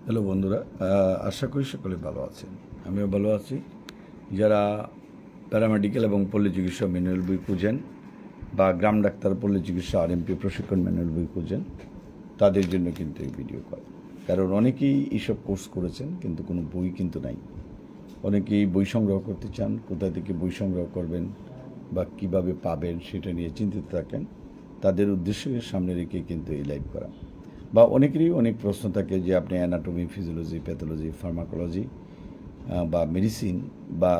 Hello বন্ধুরা, আশা করি সকলে ভালো আছেন। আমিও ভালো আছি। যারা প্যারামেডিক্যাল এবং পল্লী চিকিৎসা ম্যানুয়াল বই খুঁজেন বা গ্রাম ডাক্তার পল্লী চিকিৎসা আরএমপি প্রশিক্ষণ ম্যানুয়াল বই খুঁজেন, তাদের জন্য কিন্তু এই ভিডিও কল। কারণ অনেকেই এইসব কোর্স করেছেন কিন্তু কোনো বই কিন্তু নাই। অনেকেই বই সংগ্রহ করতে চান, কোথা থেকে বই সংগ্রহ করবেন বা কিভাবে পাবেন সেটা নিয়ে চিন্তিত থাকেন। তাদের উদ্দেশ্যে সামনে রেখে কিন্তু এই লাইভ করা। বা অনেকেরই অনেক প্রশ্ন থাকে যে আপনি অ্যানাটমি, ফিজিওলজি, প্যাথোলজি, ফার্মাকোলজি বা মেডিসিন বা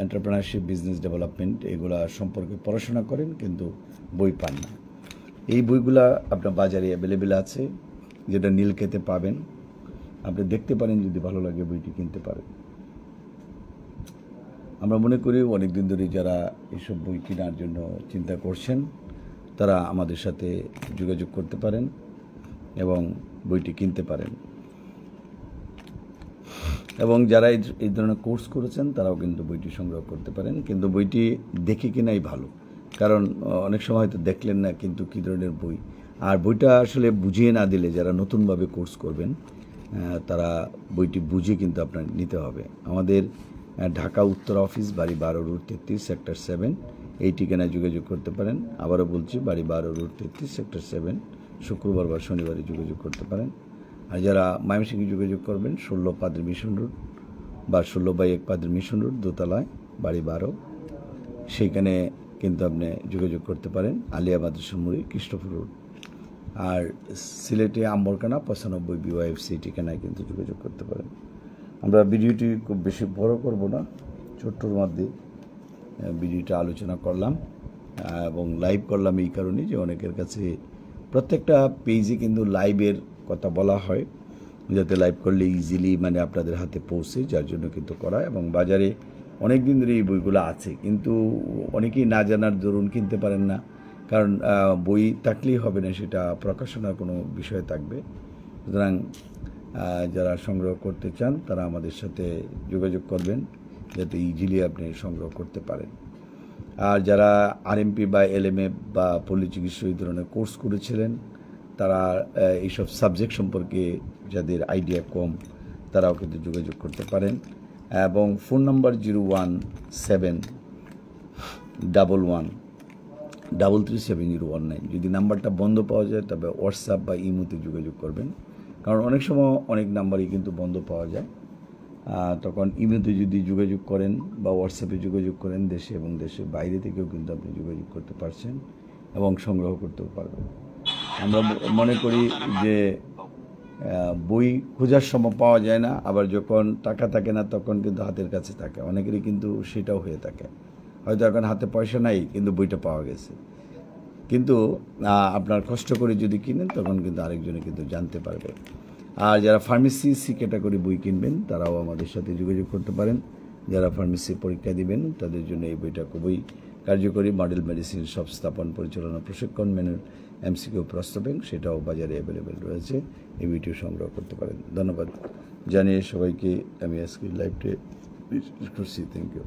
এন্টারপ্রেনারশিপ, বিজনেস ডেভেলপমেন্ট এগুলা সম্পর্কে পড়াশোনা করেন কিন্তু বই পান না। এই বইগুলা আপনার বাজারে অ্যাভেলেবেল আছে, যেটা নীলক্ষেতে পাবেন। আপনি দেখতে পারেন, যদি ভালো লাগে বইটি কিনতে পারেন। আমরা মনে করি অনেক দিন ধরে যারা এইসব বই কেনার জন্য চিন্তা করছেন তারা আমাদের সাথে যোগাযোগ করতে পারেন এবং বইটি কিনতে পারেন। এবং যারা এই ধরনের কোর্স করেছেন তারাও কিন্তু বইটি সংগ্রহ করতে পারেন, কিন্তু বইটি দেখে কেনাই ভালো। কারণ অনেক সময় হয়তো দেখলেন না কিন্তু কী ধরনের বই, আর বইটা আসলে বুঝিয়ে না দিলে যারা নতুনভাবে কোর্স করবেন তারা বইটি বুঝে কিন্তু আপনার নিতে হবে। আমাদের ঢাকা উত্তর অফিস, বাড়ি 12 রোড 33 সেক্টর 7, এই ঠিকানায় যোগাযোগ করতে পারেন। আবারও বলছি, বাড়ি 12 রোড 33 সেক্টর 7, শুক্রবার বা শনিবারে যোগাযোগ করতে পারেন। আর যারা ময়মনসিংহে যোগাযোগ করবেন 16 পাদ্রী মিশন রোড বা 16/1 পাদ্রী মিশন রোড, দোতলায়, বাড়ি 12, সেইখানে কিন্তু আপনি যোগাযোগ করতে পারেন। আলিয়া মাদ্রাসা মুড়ি, কৃষ্ণপুর রোড। আর সিলেটে আম্বরকানা 95 BYFC ঠিকানায় কিন্তু যোগাযোগ করতে পারেন। আমরা ভিডিওটি খুব বেশি বড় করব না, ছোট্টর মধ্যে ভিডিওটা আলোচনা করলাম এবং লাইভ করলাম এই কারণে যে অনেকের কাছে প্রত্যেকটা পেজে কিন্তু লাইভের কথা বলা হয়, যাতে লাইভ করলে ইজিলি আপনাদের হাতে পৌঁছে, যার জন্য কিন্তু করা। এবং বাজারে অনেক দিন ধরে এই বইগুলো আছে, কিন্তু অনেকেই না জানার দরুন কিনতে পারেন না। কারণ বই থাকলেই হবে না, সেটা প্রকাশনার কোনো বিষয় থাকবে। সুতরাং যারা সংগ্রহ করতে চান তারা আমাদের সাথে যোগাযোগ করবেন, যাতে ইজিলি আপনি সংগ্রহ করতে পারেন। আর যারা আরএমপি বা এলএমএ বা পল্লী চিকিৎসা এই ধরনের কোর্স করেছিলেন, তারা এইসব সাবজেক্ট সম্পর্কে যাদের আইডিয়া কম, তারাও কিন্তু যোগাযোগ করতে পারেন। এবং ফোন নাম্বার 01711337019। যদি নাম্বারটা বন্ধ পাওয়া যায় তবে হোয়াটসঅ্যাপ বা ইমোতে যোগাযোগ করবেন, কারণ অনেক সময় অনেক নাম্বারই কিন্তু বন্ধ পাওয়া যায়। তখন ইমেতে যদি যোগাযোগ করেন বা হোয়াটসঅ্যাপে যোগাযোগ করেন, দেশে এবং দেশের বাইরে থেকেও কিন্তু আপনি যোগাযোগ করতে পারছেন এবং সংগ্রহ করতেও পারবেন। আমরা মনে করি যে বই খোঁজার সময় পাওয়া যায় না, আবার যখন টাকা থাকে না তখন কিন্তু হাতের কাছে থাকে। অনেকেরই কিন্তু সেটাও হয়ে থাকে, হয়তো এখন হাতে পয়সা নাই কিন্তু বইটা পাওয়া গেছে। কিন্তু আপনার কষ্ট করে যদি কিনেন তখন কিন্তু আরেকজনে কিন্তু জানতে পারবে। আর যারা ফার্মেসি সি ক্যাটাগরি বই কিনবেন তারাও আমাদের সাথে যোগাযোগ করতে পারেন। যারা ফার্মেসি পরীক্ষা দিবেন তাদের জন্য এই বইটা খুবই কার্যকরী। মডেল মেডিসিন সব স্থাপন পরিচালনা প্রশিক্ষণ ম্যানুয়াল এমসিকিউ প্রস্তাবেন, সেটাও বাজারে অ্যাভেলেবেল রয়েছে। এই বইটিও সংগ্রহ করতে পারেন। ধন্যবাদ জানিয়ে সবাইকে আমি আজকে লাইভটি করছি। Thank you.